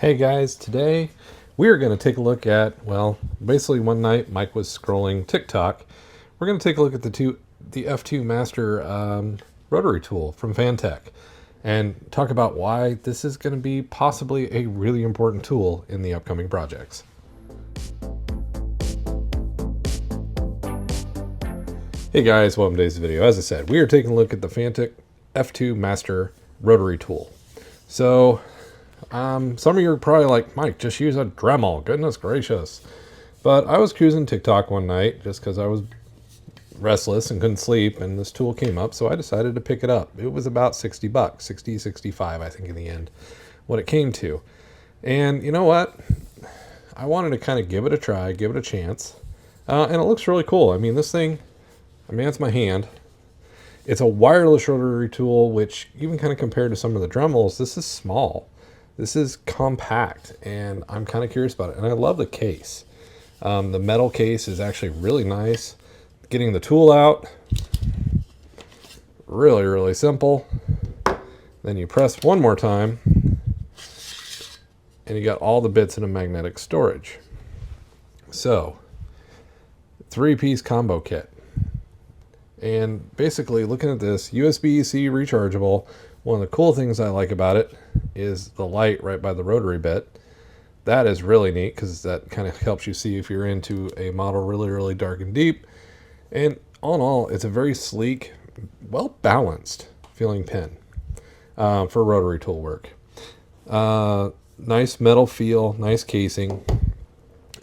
Hey guys, today we are going to take a look at, well, basically one night Mike was scrolling TikTok. We're going to take a look at the F2 Master rotary tool from Fanttik and talk about why this is going to be possibly a really important tool in the upcoming projects. Hey guys, welcome to today's video. As I said, we are taking a look at the Fanttik F2 Master rotary tool. So some of you are probably like, Mike, just use a Dremel. Goodness gracious. But I was cruising TikTok one night just because I was restless and couldn't sleep, and this tool came up, so I decided to pick it up. It was about 60 bucks, 60, 65, I think in the end, what it came to. And you know what? I wanted to kind of give it a try, give it a chance. And it looks really cool. I mean, this thing, it's my hand. It's a wireless rotary tool, which even kind of compared to some of the Dremels, this is small. This is compact, and I'm kind of curious about it. And I love the case. The metal case is actually really nice. Getting the tool out, really, really simple. Then you press one more time, and you got all the bits in a magnetic storage. So, 3-piece combo kit. And basically, looking at this, USB-C rechargeable. One of the cool things I like about it is the light right by the rotary bit. That is really neat because that kind of helps you see if you're into a model really, really dark and deep. And all in all, it's a very sleek, well-balanced feeling pen for rotary tool work. Nice metal feel, nice casing,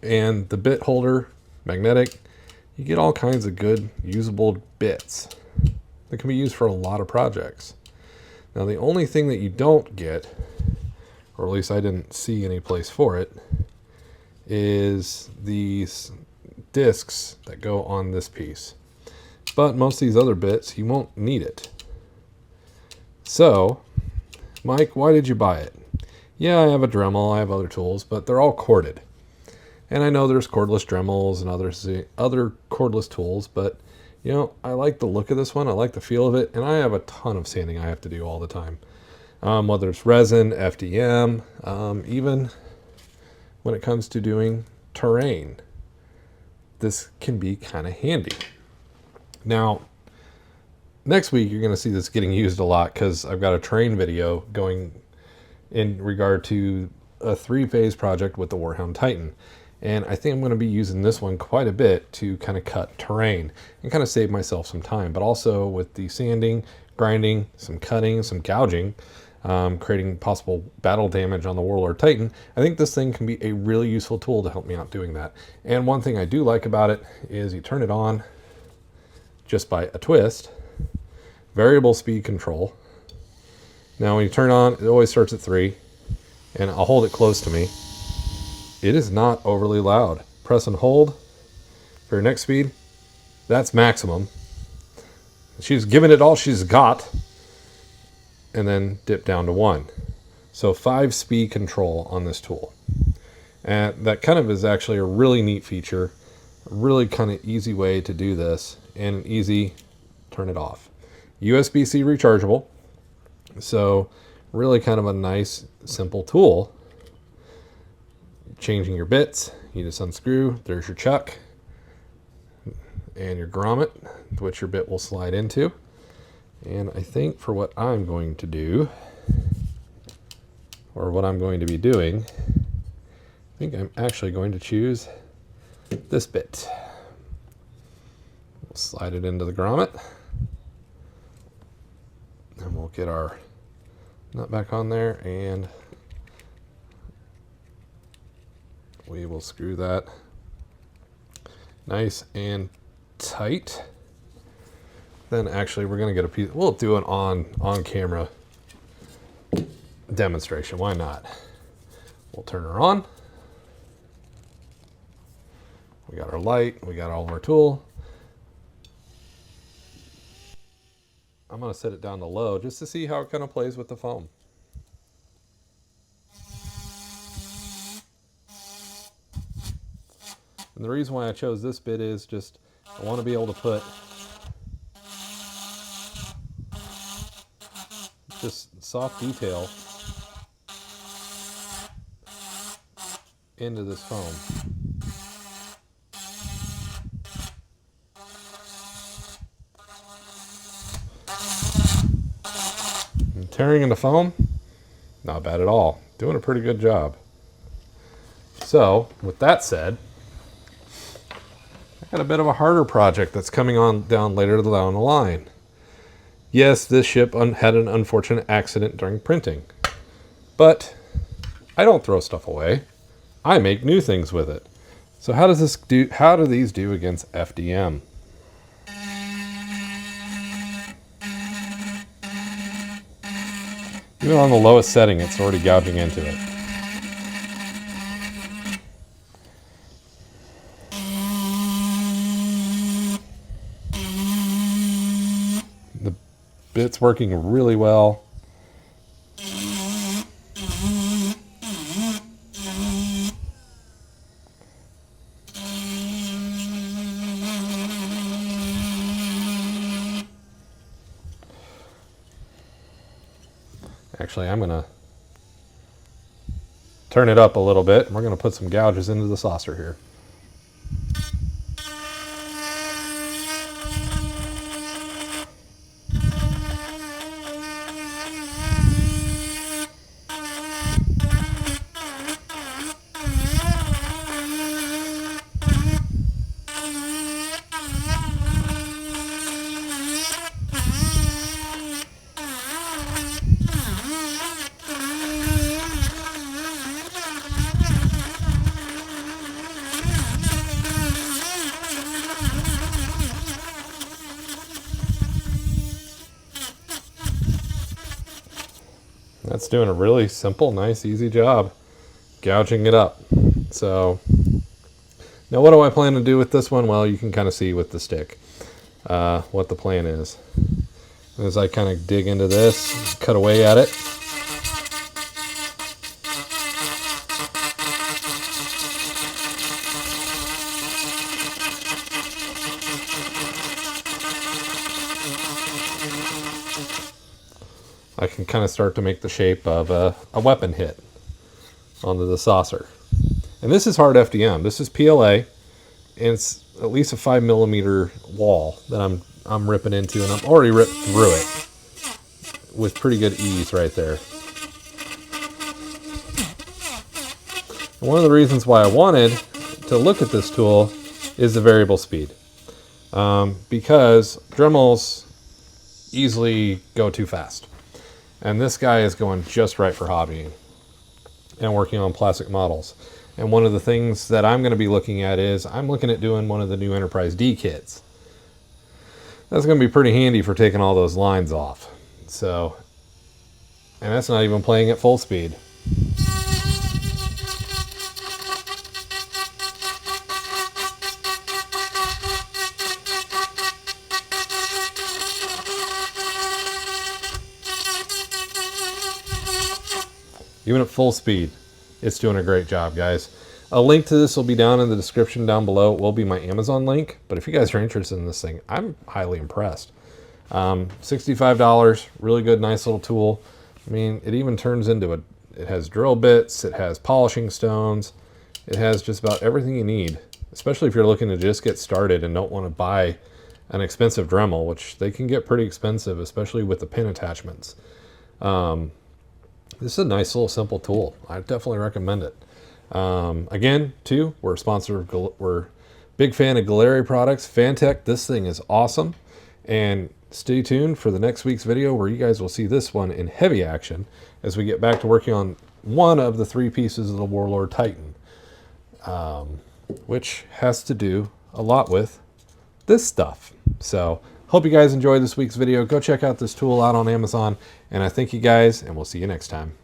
and the bit holder, magnetic. You get all kinds of good usable bits that can be used for a lot of projects. Now, the only thing that you don't get, or at least I didn't see any place for it, is these discs that go on this piece. But most of these other bits, you won't need it. So, Mike, why did you buy it? Yeah, I have a Dremel, I have other tools, but they're all corded. And I know there's cordless Dremels and other cordless tools, but you know, I like the look of this one. I like the feel of it, and I have a ton of sanding I have to do all the time. Whether it's resin, FDM, even when it comes to doing terrain, this can be kind of handy. Now, next week you're going to see this getting used a lot because I've got a terrain video going in regard to a 3-phase project with the Warhound Titan. And I think I'm going to be using this one quite a bit to kind of cut terrain and kind of save myself some time. But also with the sanding, grinding, some cutting, some gouging, creating possible battle damage on the Warlord Titan, I think this thing can be a really useful tool to help me out doing that. And one thing I do like about it is you turn it on just by a twist. Variable speed control. Now when you turn it on, it always starts at 3. And I'll hold it close to me. It is not overly loud. Press and hold for your next speed. That's maximum. She's given it all she's got. And then dip down to 1. So 5-speed control on this tool. And that kind of is actually a really neat feature. A really kind of easy way to do this. And an easy turn it off. USB-C rechargeable. So really kind of a nice, simple tool. Changing your bits, you just unscrew, there's your chuck and your grommet, which your bit will slide into. And I think for what I'm going to do, or what I'm going to be doing, I think I'm actually going to choose this bit. We'll slide it into the grommet, and we'll get our nut back on there, and we will screw that nice and tight. Then actually we're going to get a piece, we'll do an on camera demonstration. Why not? We'll turn her on. We got our light, we got all of our tool. I'm going to set it down to low just to see how it kind of plays with the foam. And the reason why I chose this bit is just I want to be able to put just soft detail into this foam. And tearing into foam, not bad at all. Doing a pretty good job. So, with that said, I got a bit of a harder project that's coming on down later down the line. Yes, this ship had an unfortunate accident during printing, but I don't throw stuff away. I make new things with it. So how does this do? How do these do against FDM? Even on the lowest setting, it's already gouging into it. The bit's working really well. Actually, I'm going to turn it up a little bit, and we're going to put some gouges into the saucer here. That's doing a really simple, nice, easy job gouging it up. So now what do I plan to do with this one? Well, you can kind of see with the stick what the plan is. As I kind of dig into this, cut away at it. I can kind of start to make the shape of a weapon hit onto the saucer. And this is hard FDM. This is PLA, and it's at least a 5mm wall that I'm ripping into, and I'm already ripped through it with pretty good ease right there. And one of the reasons why I wanted to look at this tool is the variable speed, because Dremels easily go too fast. And this guy is going just right for hobbying and working on plastic models. And one of the things that I'm going to be looking at is I'm looking at doing one of the new Enterprise D kits. That's going to be pretty handy for taking all those lines off. So, and that's not even playing at full speed. Even at full speed, it's doing a great job, guys. A link to this will be down in the description down below. It will be my Amazon link, but if you guys are interested in this thing, I'm highly impressed. $65, really good, nice little tool. I mean, it even turns into it has drill bits, it has polishing stones, it has just about everything you need, especially if you're looking to just get started and don't want to buy an expensive Dremel, which they can get pretty expensive, especially with the pin attachments. This is a nice little simple tool. I definitely recommend it. Again, too, we're a sponsor of, we're big fan of Creality products. Fanttik, this thing is awesome. And stay tuned for the next week's video where you guys will see this one in heavy action as we get back to working on one of the 3 pieces of the Warlord Titan, which has to do a lot with this stuff. So hope you guys enjoyed this week's video. Go check out this tool out on Amazon, and I thank you guys, and we'll see you next time.